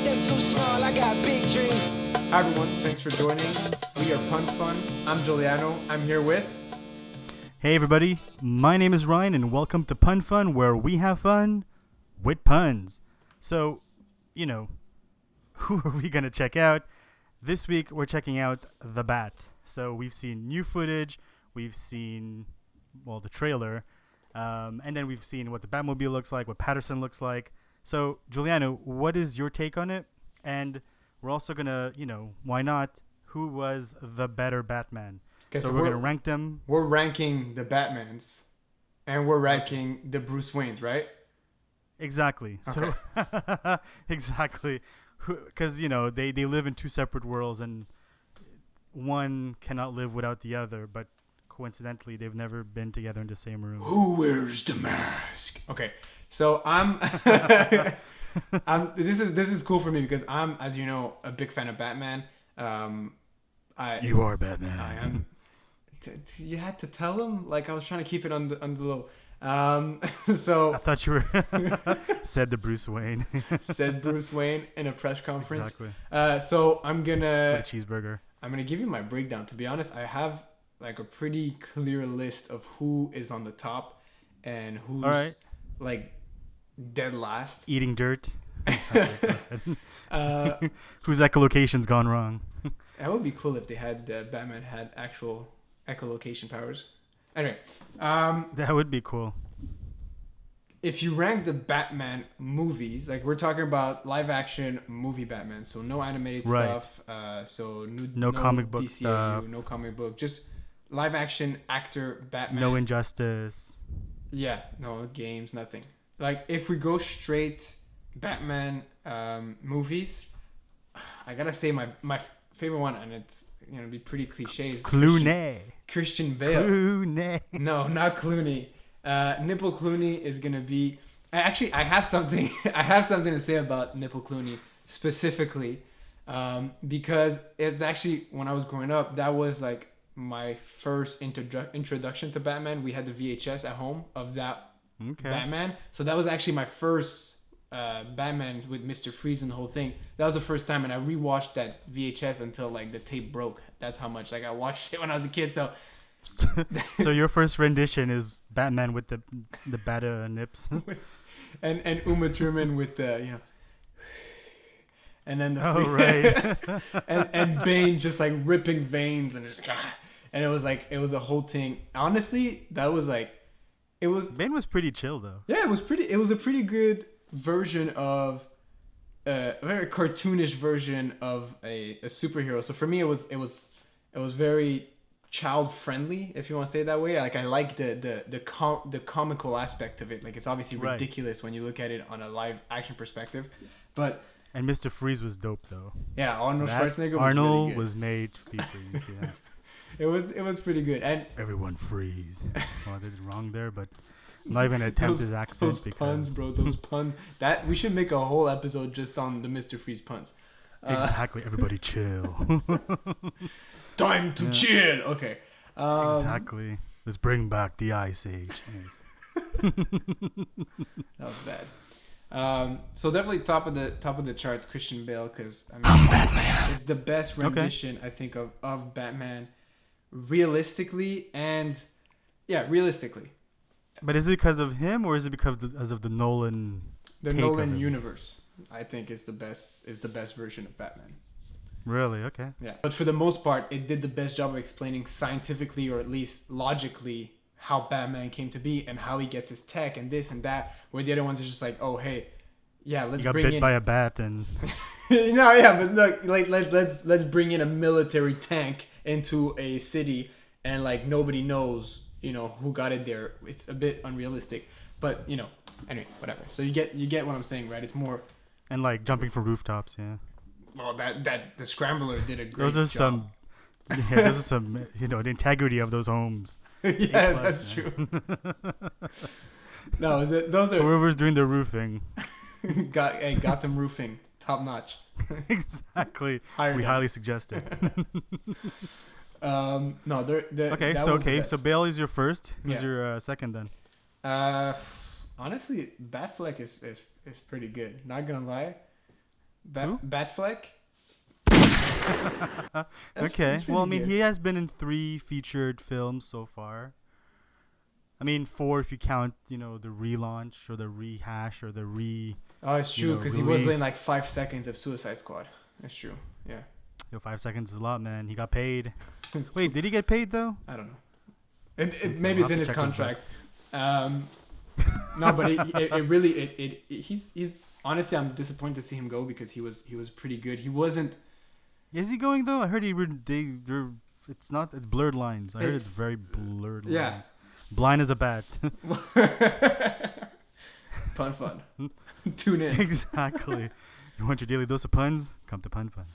They too small, I got big dreams. Hi everyone, thanks for joining. We are Pun Fun. I'm Giuliano. I'm here with... Hey everybody, my name is Ryan and welcome to Pun Fun, where we have fun with puns. So, who are we going to check out? This week we're checking out The Bat. So we've seen new footage, we've seen, the trailer, and then we've seen what the Batmobile looks like, what Patterson looks like. So, Giuliano, what is your take on it? And we're also going to, why not, who was the better Batman? Okay, so we're going to rank them. We're ranking the Batmans, and we're ranking the Bruce Waynes, right? Exactly. Okay. So, exactly. Because, they live in two separate worlds, and one cannot live without the other, but coincidentally, they've never been together in the same room. Who wears the mask? Okay, so I'm... This is cool for me because I'm, as you know, a big fan of Batman. You are Batman. I am. You had to tell him? Like, I was trying to keep it on the low. So I thought you were said the Bruce Wayne. Said Bruce Wayne in a press conference. Exactly. So I'm gonna with a cheeseburger. I'm gonna give you my breakdown. To be honest, I have like a pretty clear list of who is on the top and who's like dead last. Eating dirt. Whose echolocation's gone wrong? That would be cool if they had Batman had actual echolocation powers. Anyway, that would be cool. If you rank the Batman movies, like we're talking about live action movie Batman, so no animated stuff, so no comic book DCAU, stuff, no comic book, just live action actor Batman. No Injustice. Yeah, no games, nothing. Like if we go straight Batman movies, I gotta say my favorite one, and it's gonna be pretty cliche. Is Clooney. Christian Bale. Clooney. No, not Clooney. Nipple Clooney is gonna be. I have something. I have something to say about Nipple Clooney specifically, because it's actually when I was growing up, that was like my first introduction to Batman. We had the VHS at home of that Batman, so that was actually my first Batman with Mr. Freeze and the whole thing. That was the first time, and I rewatched that VHS until like the tape broke. That's how much like I watched it when I was a kid. So your first rendition is Batman with the batter nips, and Uma Thurman with the and then and Bane just like ripping veins and it was a whole thing. Honestly, that was like Bane was pretty chill though. Yeah, it was a pretty good version of a very cartoonish version of a superhero. So for me, it was very child friendly, if you want to say it that way. Like I like the comical aspect of it. Like it's obviously ridiculous when you look at it on a live action perspective, but and Mr. Freeze was dope though. Yeah, Arnold Schwarzenegger. Arnold was was made to be Freeze. Yeah, it was pretty good. And everyone freeze. Well, I did it wrong there, but I'm not even gonna attempt his accent those because puns, bro. Those puns. That we should make a whole episode just on the Mr. Freeze puns. Exactly. Everybody chill. Time to chill. Okay. Exactly. Let's bring back the Ice Age. That was bad. So definitely top of the charts, Christian Bale, because I'm Batman. It's the best rendition I think of Batman, realistically. But is it because of him, or is it because of the Nolan? The Nolan universe, I think, is the best version of Batman. Really? Okay. Yeah. But for the most part, it did the best job of explaining scientifically, or at least logically, how Batman came to be and how he gets his tech and this and that. Where the other ones are just like, oh hey, yeah, let's bring in. Got bit by a bat and. No, yeah, but look, like let's bring in a military tank into a city, and like nobody knows, who got it there. It's a bit unrealistic, but anyway, whatever. So you get what I'm saying, right? It's more. And like jumping from rooftops, yeah. Well, that the Scrambler did a great job. Those are some, the integrity of those homes. Yeah, that's true. No, those are whoever's doing the roofing. Gotham Roofing, top notch. Exactly. We highly suggest it. No, they're okay. So Bale is your first. Who's your second then? Honestly, Batfleck is pretty good. Not gonna lie. Who? Batfleck. Okay. that's Well, I pretty mean, good. he has been in 3 featured films so far. I mean, 4 if you count, the relaunch or the rehash or the Oh, it's true because he was in like 5 release. seconds of Suicide Squad. That's true. Yeah. Yo, 5 seconds is a lot, man. He got paid. Wait, did he get paid though? I don't know. It Okay, maybe we'll it's have in to his check contract. books. No, but it really he's honestly, I'm disappointed to see him go because he was pretty good. He wasn't. Is he going though? I heard it's blurred lines. I heard it's It's- very blurred yeah. lines. Blind as a bat. Fun. Tune in. Exactly. You want your daily dose of puns? Come to Pun Fun.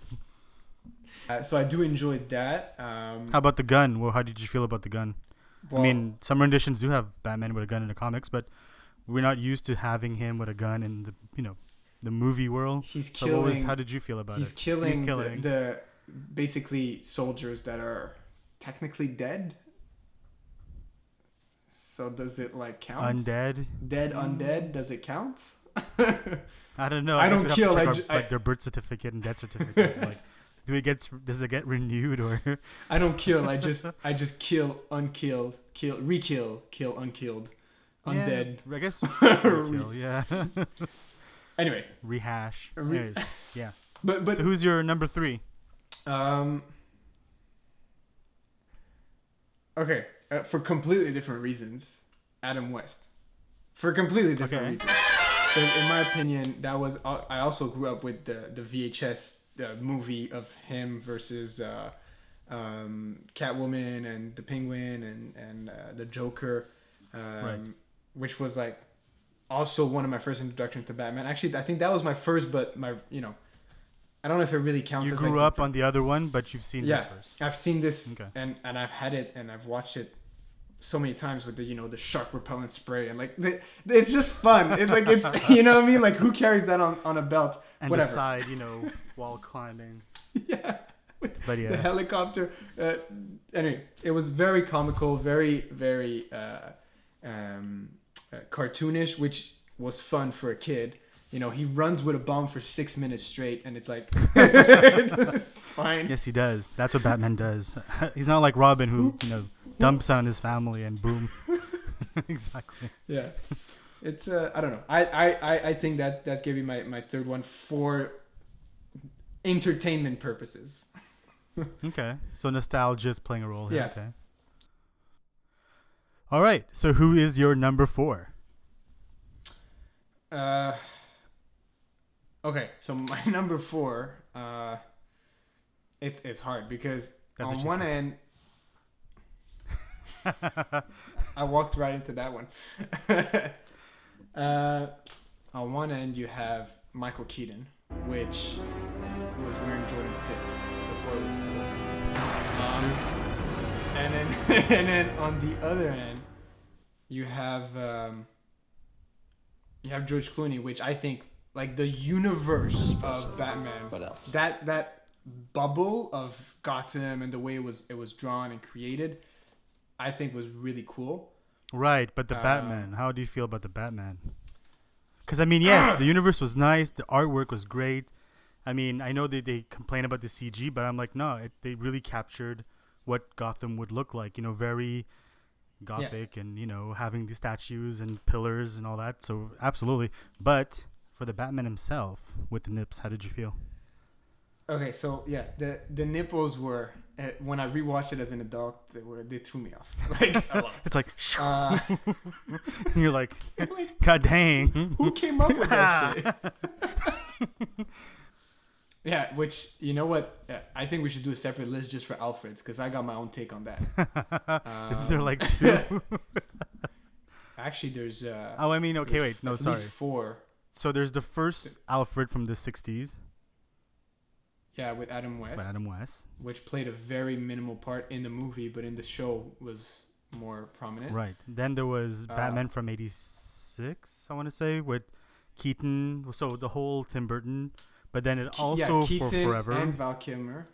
So I do enjoy that. How about the gun? Well, how did you feel about the gun? Well, I mean, some renditions do have Batman with a gun in the comics, but we're not used to having him with a gun in the movie world. he's So killing. how did you feel about He's it? killing, the basically soldiers that are technically dead. So does it like count? Undead. Dead undead? Does it count? I don't know. I guess don't we'd have kill, to check I our, ju- like their birth certificate and death certificate. Like, does it get renewed or? I don't kill. I just kill, unkill, kill, re-kill, kill, unkilled, undead. Yeah, I guess. Kill, yeah. Anyway, Rehash. Re- Anyways, yeah. but So who's your number 3? Okay, for completely different reasons, Adam West. For completely different Okay. reasons. In my opinion, that was. I also grew up with the VHS movie of him versus Catwoman and the Penguin and the Joker, Right. which was like also one of my first introductions to Batman. Actually, I think that was my first, but I don't know if it really counts. You as grew like up on the other one, but you've seen this first. I've seen this Okay. and I've had it and I've watched it so many times with the shark repellent spray and like it's just fun. It's like it's you know what I mean? Like who carries that on a belt? And Whatever. the side, while climbing. Yeah. But The yeah. helicopter. Anyway, it was very comical, very very cartoonish, which was fun for a kid. He runs with a bomb for 6 minutes straight, and it's like it's fine. Yes, he does. That's what Batman does. He's not like Robin who, dumps on his family and boom. Exactly. Yeah, it's I don't know. I think that's gonna be my third one for entertainment purposes. Okay. So nostalgia is playing a role here. Yeah. Okay. All right. So who is your number 4? Okay, so my number 4, it's hard because That's what on she one said. end, I walked right into that one. On one end, you have Michael Keaton, which was wearing Jordan 6 before it was cool. And then on the other end, you have George Clooney, which I think like the universe of Batman. What else? That bubble of Gotham and the way it was drawn and created, I think was really cool. Right, but the Batman. How do you feel about the Batman? Because, I mean, yes, the universe was nice. The artwork was great. I mean, I know they complain about the CG, but I'm like, no, they really captured what Gotham would look like. Very gothic and, having the statues and pillars and all that. So, absolutely. But for the Batman himself with the nips, how did you feel? Okay, so yeah, the nipples were when I rewatched it as an adult, they threw me off like a lot. It's like, Uh, and you're like, like, God dang. who came up with that shit? Yeah, which you know what? I think we should do a separate list just for Alfred's because I got my own take on that. Isn't there like 2? Actually, there's. Oh, I mean, okay, there's wait, no, at sorry. least 4. So there's the first Alfred from the 60s Yeah, with Adam West, by Adam West. which played a very minimal part in the movie, but in the show was more prominent. Right. Then there was Batman from 86, I want to say, with Keaton. So the whole Tim Burton. But then it also Keaton for forever. and Val Kilmer.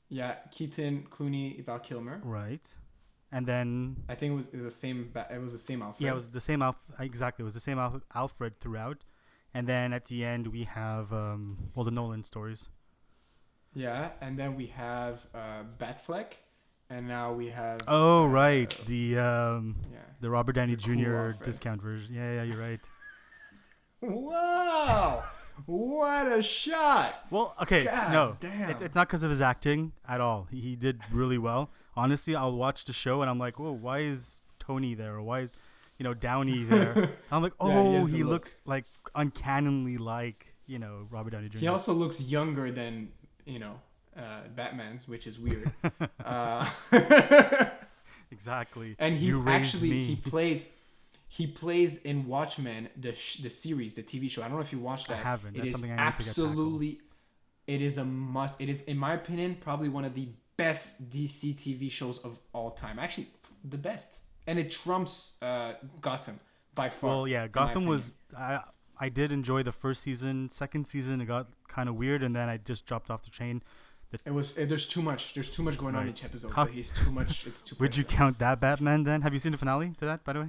Yeah, Keaton, Clooney, Val Kilmer. Right. And then I think it was the same. It was the same Alfred. yeah, it was the same exactly. It was the same Alfred throughout. And then at the end we have the Nolan stories. Yeah, and then we have Batfleck, and now we have. Oh right, Yeah. the Robert Downey The cool Jr. off, right? discount version. Yeah, you're right. Wow! What a shot! Well, okay, God no, damn. it's not because of his acting at all. He did really well. Honestly, I'll watch the show and I'm like, whoa, why is Tony there? Or why is, Downey there? I'm like, Yeah, oh, he he has the looks like uncannily like, Robert Downey Jr. He also looks younger than Batman's, which is weird. Exactly. And he You raised actually me. he plays in Watchmen, the series, the TV show. I don't know if you watched that. I haven't. It That's is something I need to get absolutely. It is a must. It is, in my opinion, probably one of the best DC TV shows of all time. Actually, the best, and it trumps Gotham by far. Well, yeah, Gotham was. I did enjoy the first season. Second season, it got kind of weird, and then I just dropped off the train. There's too much. There's too much going on Right. each episode. How- He's too much. It's too. Would you count that Batman then? Have you seen the finale to that, by the way?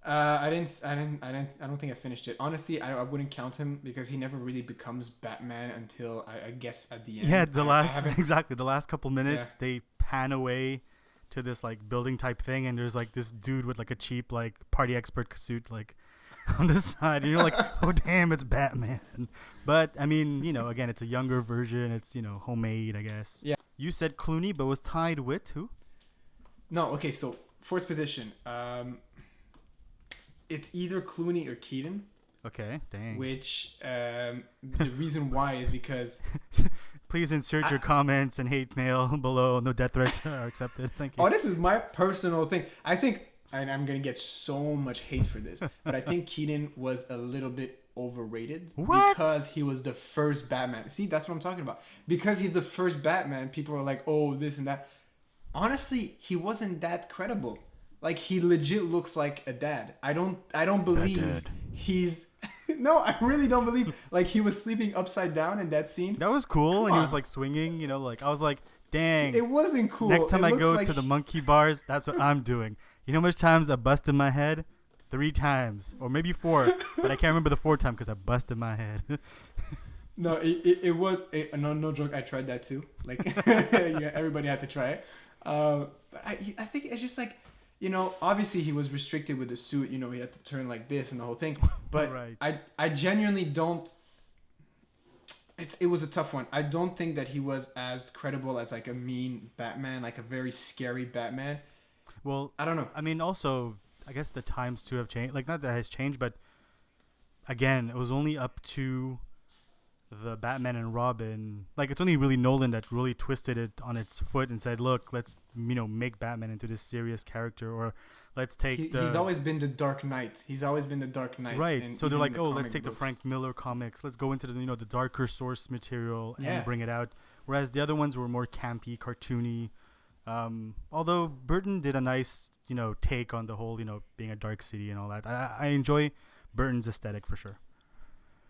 I don't think I finished it. Honestly, I wouldn't count him because he never really becomes Batman until I guess at the end. Yeah, I haven't- exactly the last couple minutes they pan away to this like building type thing, and there's like this dude with like a cheap like party expert suit like on the side, and you're like, oh damn, it's Batman. But I mean, again, it's a younger version. It's homemade, I guess. Yeah. You said Clooney, but was tied with who? No, okay. So fourth position. It's either Clooney or Keaton. Okay, dang. Which the reason why is because Please insert your comments and hate mail below. No death threats are accepted. Thank you. this is my personal thing. I think, and I'm gonna get so much hate for this, but I think Keaton was a little bit overrated What? because he was the first Batman. See, that's what I'm talking about. Because he's the first Batman, people are like, oh, this and that. Honestly, he wasn't that credible. Like, he legit looks like a dad. I don't believe dad. he's. No, I really don't believe. Like, he was sleeping upside down in that scene. That was cool, and he was on. like swinging. Like I was like, dang. It wasn't cool. Next time It I looks go like to the monkey bars, that's what I'm doing. You know how much times I busted my head? 3 times, or maybe 4, but I can't remember the 4th time because I busted my head. No, it was no joke. I tried that too. Like, yeah, everybody had to try it. But I think it's just like, obviously he was restricted with the suit. He had to turn like this and the whole thing. But Right. I genuinely don't. It was a tough one. I don't think that he was as credible as like a mean Batman, like a very scary Batman. Well, I don't know. I mean, also, I guess the times too have changed. Like, not that it has changed, but again, it was only up to the Batman and Robin. Like, it's only really Nolan that really twisted it on its foot and said, look, let's, make Batman into this serious character, or let's take He's always been the Dark Knight. Right. So they're even like, in the oh, let's comic take the books. Frank Miller comics. Let's go into the, the darker source material and Yeah. bring it out. Whereas the other ones were more campy, cartoony. Although Burton did a nice, take on the whole, being a dark city and all that. I enjoy Burton's aesthetic for sure.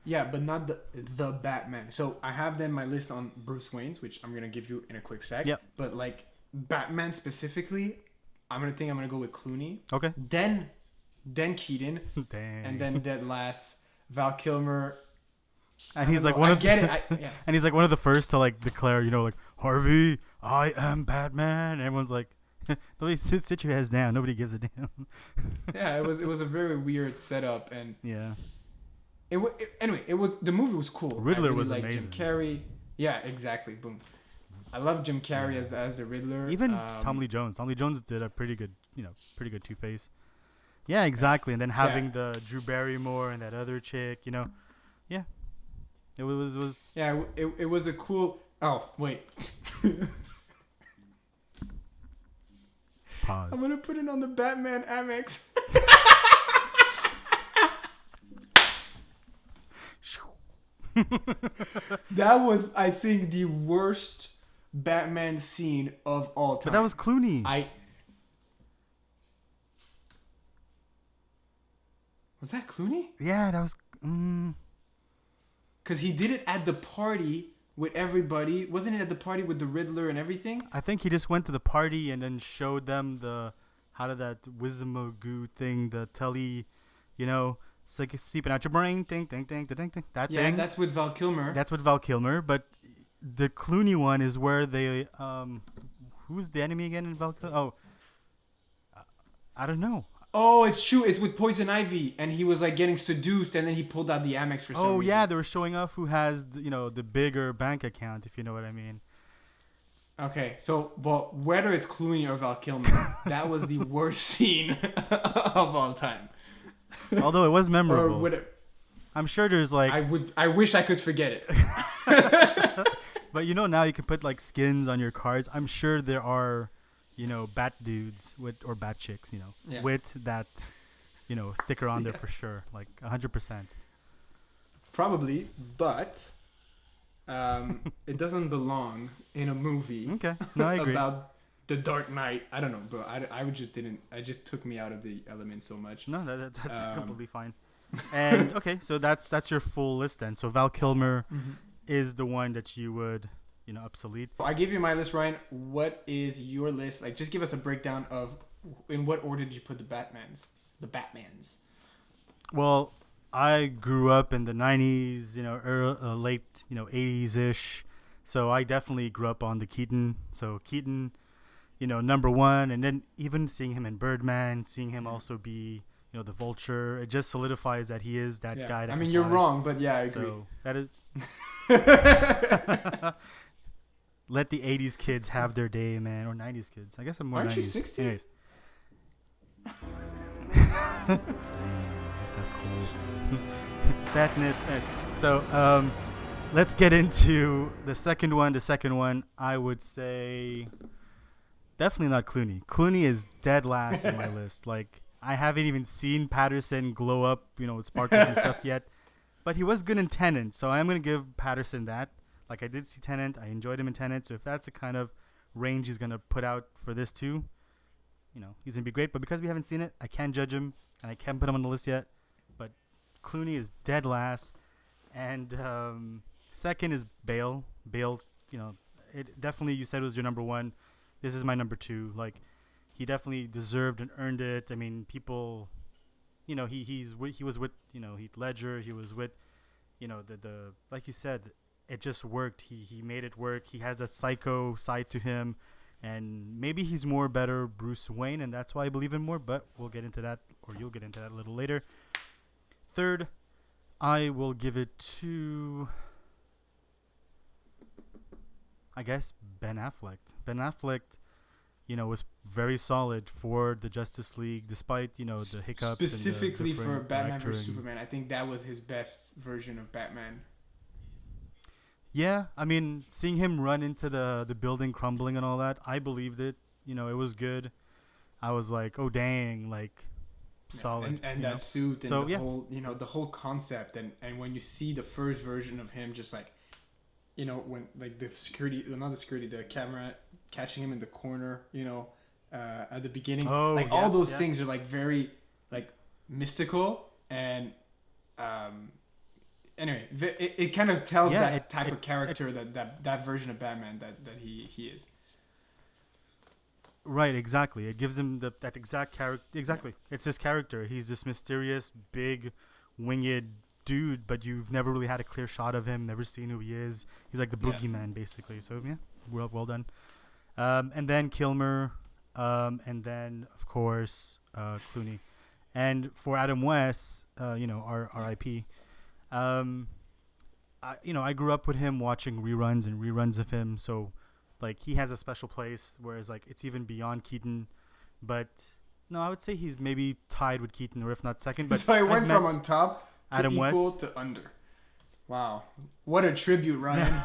Yeah, but not the Batman. So I have then my list on Bruce Wayne's, which I'm gonna give you in a quick sec. Yep. But like Batman specifically, I'm gonna go with Clooney. Okay. Then Keaton, Dang. and then that last Val Kilmer. And I he's don't like know. one I of get it. Yeah. and he's like one of the first to like declare, like, Harvey, I am Batman. And everyone's like, nobody sit your heads down. Nobody gives a damn. Yeah, it was a very weird setup, and Yeah. anyway. The movie was cool. Riddler I really was liked amazing. Jim Carrey. Yeah, exactly. Boom. I love Jim Carrey as the Riddler. Even Tom Lee Jones. Tom Lee Jones did a pretty good Two-Face. Yeah, exactly. And then having the Drew Barrymore and that other chick, yeah. It was Yeah, it was a cool. Oh wait, pause. I'm gonna put it on the Batman Amex. That was, I think, the worst Batman scene of all time. But that was Clooney. Was that Clooney? Yeah, that was. Because he did it at the party with everybody. Wasn't it at the party with the Riddler and everything? I think he just went to the party and then showed them how did that Wizamagoo thing, the telly, It's like seeping out your brain. Ding, ding, ding, ding, ding. That Yeah, thing. that's with Val Kilmer. That's with Val Kilmer. But the Clooney one is where they who's the enemy again in Val Kilmer? Oh, I don't know. Oh, it's true. It's with Poison Ivy, and he was like getting seduced, and then he pulled out the Amex for some reason. Oh yeah, they were showing off who has the bigger bank account, if you know what I mean. Okay, so well, whether it's Clooney or Val Kilmer, that was the worst scene of all time. Although it was memorable. Or whatever. I'm sure there's like I wish I could forget it. But now you can put like skins on your cards. I'm sure there are, bat dudes or bat chicks, Yeah. with that, sticker on there for sure, like 100%. Probably, but it doesn't belong in a movie. Okay, no, I agree. About the Dark Knight. I don't know, bro. I just didn't. I just took me out of the element so much. No, that's completely fine. And okay, so that's your full list then. So Val Kilmer is the one that you would, obsolete. I gave you my list, Ryan. What is your list? Like, just give us a breakdown of in what order did you put the Batmans? The Batmans. Well, I grew up in the 90s, late, 80s ish. So I definitely grew up on the Keaton. So Keaton, number one, and then even seeing him in Birdman, seeing him also be, the Vulture, it just solidifies that he is that guy. That you're wrong, but yeah, I agree. So that is. Let the 80s kids have their day, man, or 90s kids. I guess I'm more. Aren't 90s. you 60? Anyways. That's cool. Batnips. Nice. So, let's get into the second one. The second one, I would say, definitely not Clooney. Clooney is dead last on my list. Like, I haven't even seen Patterson glow up, with sparkles and stuff yet. But he was good in Tenet, so I'm going to give Patterson that. Like, I did see Tenet. I enjoyed him in Tenet. So if that's the kind of range he's going to put out for this too, he's going to be great. But because we haven't seen it, I can't judge him, and I can't put him on the list yet. But Clooney is dead last. And second is Bale. Bale, it definitely, you said, was your number one. This is my number two. Like, he definitely deserved and earned it. I mean, people, he was with, Heath Ledger. He was with, the like you said, it just worked. He made it work. He has a psycho side to him, and maybe he's more better Bruce Wayne, and that's why I believe him more. But we'll get into that, or you'll get into that a little later. Third, I will give it to, I guess, Ben Affleck. Ben Affleck, was very solid for the Justice League, despite, the hiccups. Specifically and the for Batman vs. and Superman. I think that was his best version of Batman. Yeah, I mean, seeing him run into the building crumbling and all that, I believed it. It was good. I was like, oh, dang, like, solid. And that suit and so, whole, the whole concept. And when you see the first version of him just like, when like the camera catching him in the corner, at the beginning, all those things are like very like mystical and anyway, it kind of tells that type of character that version of Batman that he is. Right, exactly. It gives him that exact character. Exactly, it's his character. He's this mysterious, big, winged dude, but you've never really had a clear shot of him. Never seen who he is. He's like the boogeyman, basically. So yeah, well done. And then Kilmer, and then of course Clooney, and for Adam West, our R.I.P. I grew up with him watching reruns of him, so like he has a special place. Whereas like it's even beyond Keaton, but no, I would say he's maybe tied with Keaton, or if not second. But so I went from on top to Adam equal West to under. Wow, what a tribute, Ryan.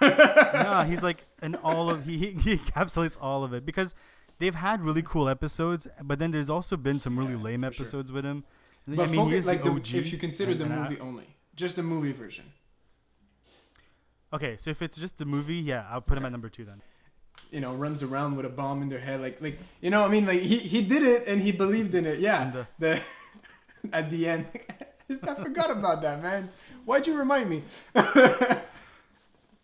No, he's like he encapsulates all of it, because they've had really cool episodes, but then there's also been some really lame episodes with him. But he is like the OG. if you consider the movie only, just the movie version. Okay, so if it's just the movie, yeah, I'll put him at number 2 then. Runs around with a bomb in their head, like I mean, like he did it and he believed in it. Yeah, And the at the end, I forgot about that, man. Why'd you remind me?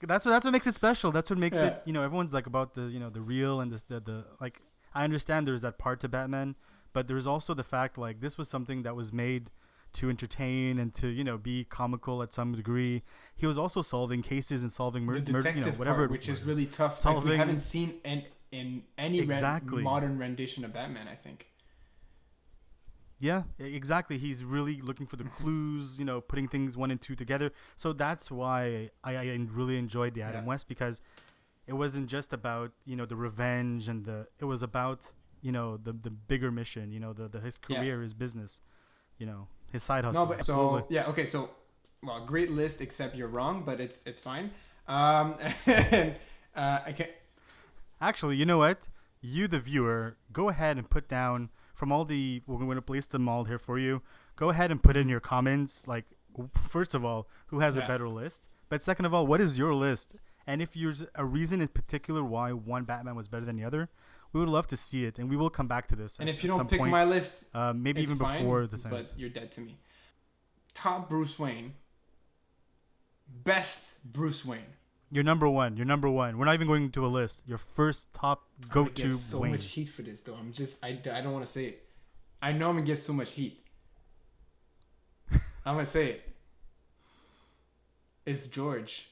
That's what makes it special. That's what makes it. Everyone's like about the the real and the like. I understand there's that part to Batman, but there's also the fact like this was something that was made to entertain and to be comical at some degree. He was also solving cases and solving the detective whatever part, which is really tough. Solving, we haven't seen in any exactly. modern rendition of Batman, I think. Yeah, exactly. He's really looking for the clues, putting things 1 and 2 together. So that's why I really enjoyed the Adam West, because it wasn't just about, the revenge and it was about, the bigger mission, his career, his business, his side hustle. No, but so great list, except you're wrong, but it's fine. And I can't. Actually, you know what? You, the viewer, go ahead and put down from all we're going to place them all here for you. Go ahead and put in your comments, like, first of all, who has a better list? But second of all, what is your list? And if there's a reason in particular why one Batman was better than the other, we would love to see it. And we will come back to this. And if you don't pick my list, maybe even before the but you're dead to me. Top Bruce Wayne. Best Bruce Wayne. You're number one. We're not even going to a list. Your first top go-to get so Wayne. Much heat for this, though. I don't want to say it. I know I'm going to get so much heat. I'm going to say it. It's George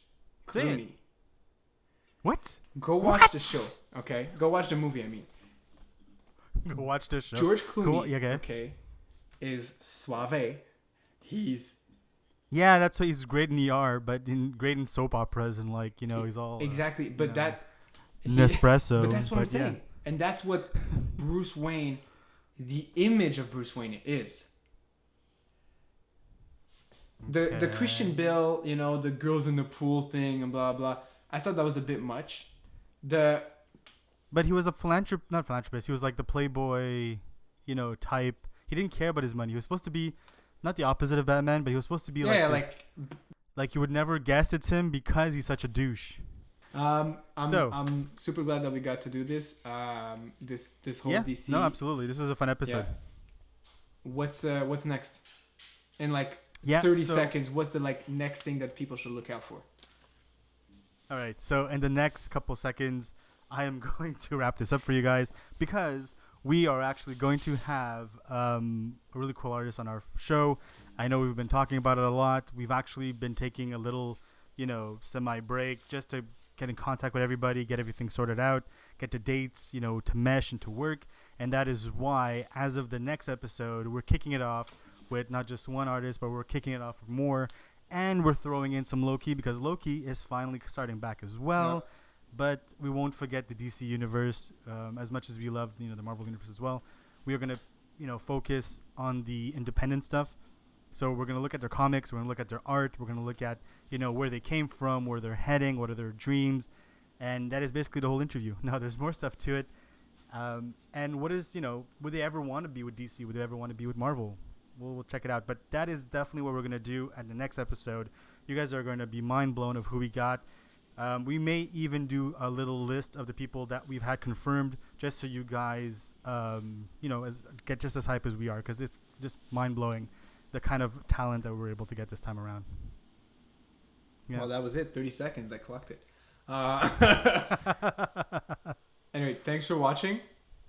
Clooney. What? Go watch the show, okay? Go watch the movie, I mean. Go watch the show. George Clooney, okay, is suave. He's... Yeah, that's why he's great in ER, but great in soap operas and he's all... Exactly, but that... Nespresso. But that's what I'm saying. Yeah. And that's what Bruce Wayne, the image of Bruce Wayne is. The Christian Bale, the girls in the pool thing and blah, blah. I thought that was a bit much. But he was a not philanthropist. He was like the playboy, type. He didn't care about his money. He was supposed to be not the opposite of Batman, but he was supposed to be this, like you would never guess it's him because he's such a douche. I'm super glad that we got to do this. This whole DC. No, absolutely. This was a fun episode. Yeah. What's next? In 30 seconds, what's the next thing that people should look out for? All right. So in the next couple seconds, I am going to wrap this up for you guys because we are actually going to have a really cool artist on our show. I know we've been talking about it a lot. We've actually been taking a little, semi-break just to get in contact with everybody, get everything sorted out, get the dates, to mesh and to work. And that is why, as of the next episode, we're kicking it off with not just one artist, but we're kicking it off with more. And we're throwing in some Loki because Loki is finally starting back as well. Yeah. But we won't forget the DC universe as much as we love, the Marvel universe as well. We are going to, focus on the independent stuff. So we're going to look at their comics. We're going to look at their art. We're going to look at, where they came from, where they're heading, what are their dreams. And that is basically the whole interview. Now, there's more stuff to it. And what is, would they ever want to be with DC? Would they ever want to be with Marvel? We'll check it out. But that is definitely what we're going to do at the next episode. You guys are going to be mind blown of who we got. We may even do a little list of the people that we've had confirmed just so you guys, get just as hype as we are because it's just mind blowing the kind of talent that we were able to get this time around. Yeah. Well, that was it. 30 seconds. I clocked it. Anyway, thanks for watching.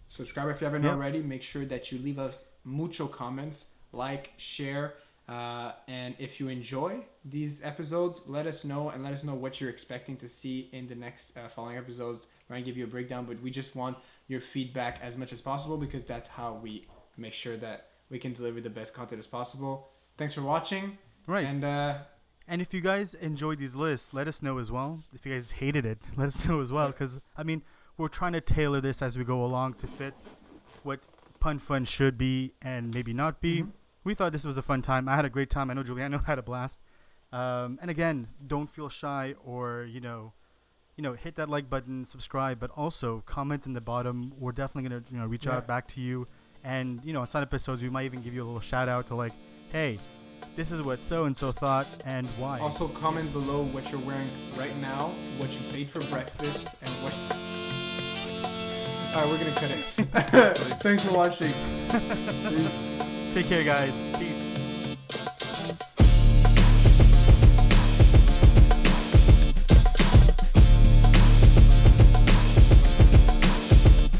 Subscribe if you haven't already. Make sure that you leave us mucho comments, like, share. And if you enjoy these episodes, let us know and let us know what you're expecting to see in the next following episodes. We're going to give you a breakdown, but we just want your feedback as much as possible because that's how we make sure that we can deliver the best content as possible. Thanks for watching. Right. And if you guys enjoyed these lists, let us know as well. If you guys hated it, let us know as well because, we're trying to tailor this as we go along to fit what Pun Fun should be and maybe not be. Mm-hmm. We thought this was a fun time. I had a great time. I know Giuliano had a blast. And again, don't feel shy or, hit that like button, subscribe, but also comment in the bottom. We're definitely going to, reach out back to you. And, on some episodes, we might even give you a little shout out to hey, this is what so-and-so thought and why. Also comment below what you're wearing right now, what you ate for breakfast, and what... All right, we're going to cut it. Thanks for watching. Take care, guys. Peace.